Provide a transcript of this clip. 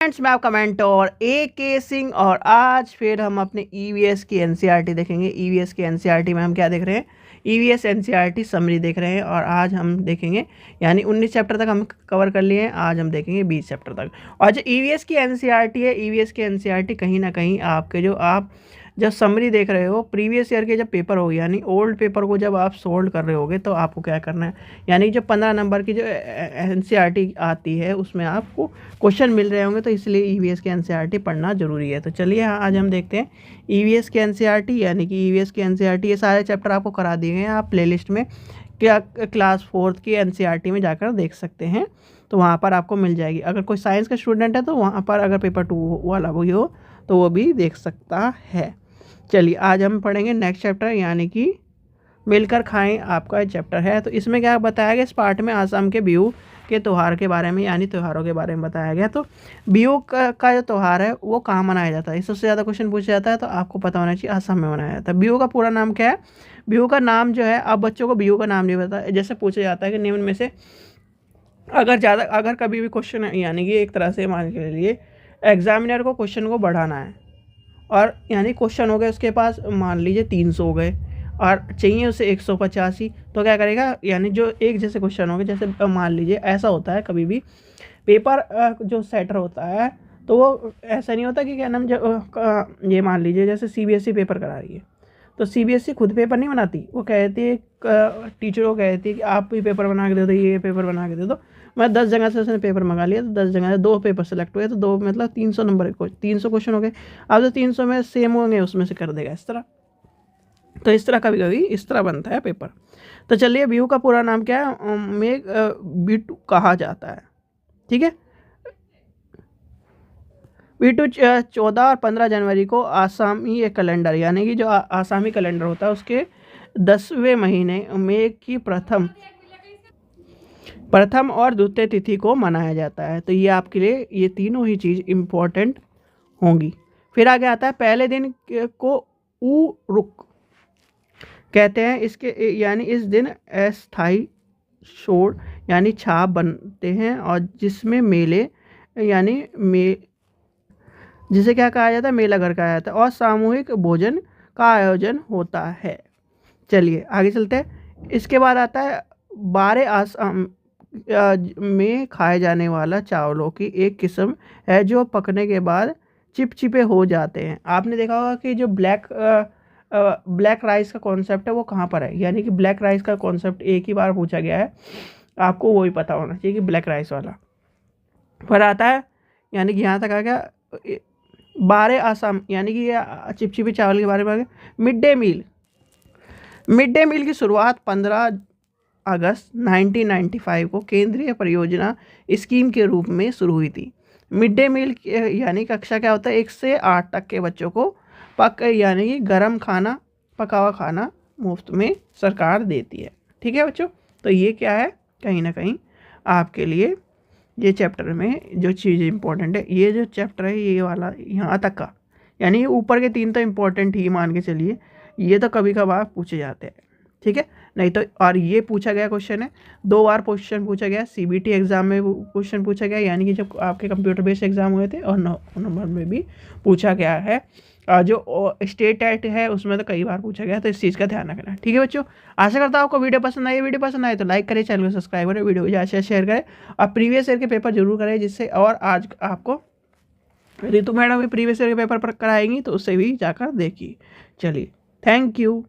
Friends, मैं आपका mentor AK Singh और आज फिर हम अपने EVS की NCERT देखेंगे। EVS की NCERT में हम क्या देख रहे हैं? EVS NCERT समरी देख रहे हैं और आज हम देखेंगे, यानी 19 चैप्टर तक हम कवर कर लिए हैं। आज हम देखेंगे 20 चैप्टर तक। और जो EVS की NCERT है, EVS की NCERT कहीं ना कहीं आपके जो आप जब समरी देख रहे हो, प्रीवियस ईयर के जब पेपर हो, यानी ओल्ड पेपर को जब आप सोल्व कर रहे होगे तो आपको क्या करना है, यानी जो 15 नंबर की जो NCERT आती है उसमें आपको क्वेश्चन मिल रहे होंगे, तो इसलिए EVS की NCERT पढ़ना ज़रूरी है। तो चलिए आज हम देखते हैं EVS की NCERT, यानी कि EVS की NCERT ये सारे चैप्टर आपको करा दिए गए हैं। आप प्लेलिस्ट में क्या क्लास 4th की NCERT में जाकर देख सकते हैं, तो वहाँ पर आपको मिल जाएगी। अगर कोई साइंस का स्टूडेंट है तो वहाँ पर अगर पेपर 2 वाला वही हो तो वो भी देख सकता है। चलिए आज हम पढ़ेंगे नेक्स्ट चैप्टर, यानी कि मिलकर खाएं आपका चैप्टर है। तो इसमें क्या बताया गया, इस पार्ट में आसाम के बिहू के त्यौहार के बारे में, यानी त्योहारों के बारे में बताया गया। तो बिहू का जो त्यौहार है वो कहाँ मनाया जाता है, इससे ज़्यादा क्वेश्चन पूछा जाता है, तो आपको पता होना चाहिए आसाम में मनाया जाता है। बिहू का पूरा नाम क्या है? बिहू का नाम जो है, अब बच्चों को बिहू का नाम नहीं पता, जैसे पूछा जाता है कि निम्न में से अगर कभी भी क्वेश्चन, यानी कि एक तरह से मान के लिए एग्जामिनर को क्वेश्चन को बढ़ाना है, और यानी क्वेश्चन हो गए उसके पास, मान लीजिए 300 हो गए और चाहिए उसे 185, तो क्या करेगा, यानी जो एक जैसे क्वेश्चन हो गए, जैसे मान लीजिए ऐसा होता है कभी भी पेपर जो सेटर होता है, तो वो ऐसा नहीं होता कि क्या नाम, ये मान लीजिए जैसे CBSE पेपर करा रही है, तो CBSE खुद पेपर नहीं बनाती, वो कहती है टीचर को कहती है कि आप भी पेपर बना के दे दो, ये पेपर बना के दे दो। मैं 10 जगह से उसने पेपर मंगा लिया, तो 10 जगह से 2 पेपर सेलेक्ट हुए, तो 2 मतलब 300 नंबर, 300 क्वेश्चन हो गए। अब जो 300 में सेम होंगे उसमें से कर देगा इस तरह। तो इस तरह कभी कभी इस तरह बनता है पेपर। तो चलिए, बिहू का पूरा नाम क्या है? मेघ बिटू कहा जाता है, ठीक है। बिटू 14 और 15 जनवरी को आसामी कैलेंडर, यानी कि जो आसामी कैलेंडर होता है उसके 10वें महीने मेघ की प्रथम और द्वितीय तिथि को मनाया जाता है। तो ये आपके लिए ये तीनों ही चीज़ इम्पोर्टेंट होंगी। फिर आगे आता है पहले दिन को ऊ रुक कहते हैं, इसके यानी इस दिन अस्थाई शोर यानी छाप बनते हैं, और जिसमें मेले यानी जिसे क्या कहा जाता है, मेला घर कहा जाता है, और सामूहिक भोजन का आयोजन होता है। चलिए आगे चलते हैं। इसके बाद आता है 12 आसाम में खाए जाने वाला चावलों की एक किस्म है जो पकने के बाद चिपचिपे हो जाते हैं। आपने देखा होगा कि जो ब्लैक राइस का कॉन्सेप्ट है वो कहाँ पर है, यानी कि ब्लैक राइस का कॉन्सेप्ट एक ही बार पूछा गया है, आपको वो ही पता होना चाहिए कि ब्लैक राइस वाला पर आता है। यानी कि यहाँ तक आ गया 12 आसाम, यानी कि ये चिपचिपे चावल के बारे में आ गया। मिड डे मील की शुरुआत 15 अगस्त 1995 को केंद्रीय परियोजना स्कीम के रूप में शुरू हुई थी। मिड डे मील यानी कक्षा क्या होता है, 1 से 8 तक के बच्चों को यानी कि गर्म खाना, पका हुआ खाना मुफ्त में सरकार देती है, ठीक है बच्चों। तो ये क्या है, कहीं ना कहीं आपके लिए ये चैप्टर में जो चीज़ इंपॉर्टेंट है, ये जो चैप्टर है ये वाला यहाँ तक का, यानी ऊपर के 3 तो इम्पोर्टेंट ही मान के चलिए, ये तो कभी कभार पूछे जाते हैं, ठीक है। नहीं तो और ये पूछा गया क्वेश्चन है, 2 बार क्वेश्चन पूछा गया, CBT एग्जाम में क्वेश्चन पूछा गया, यानी कि जब आपके कंप्यूटर बेस्ड एग्जाम हुए थे, और नंबर में भी पूछा गया है। जो स्टेट टेट है उसमें तो कई बार पूछा गया, तो इस चीज़ का ध्यान रखना, ठीक है बच्चों। आशा करता हूँ आपको वीडियो पसंद आई। वीडियो पसंद आए तो लाइक करें, चैनल को सब्सक्राइब करें, वीडियो को ज़्यादा से शेयर करें, और प्रीवियस ईयर के पेपर जरूर करें, जिससे और आज आपको रितु मैडम भी प्रीवियस ईयर के पेपर पर कराएंगी, तो उससे भी जाकर देखिए। चलिए, थैंक यू।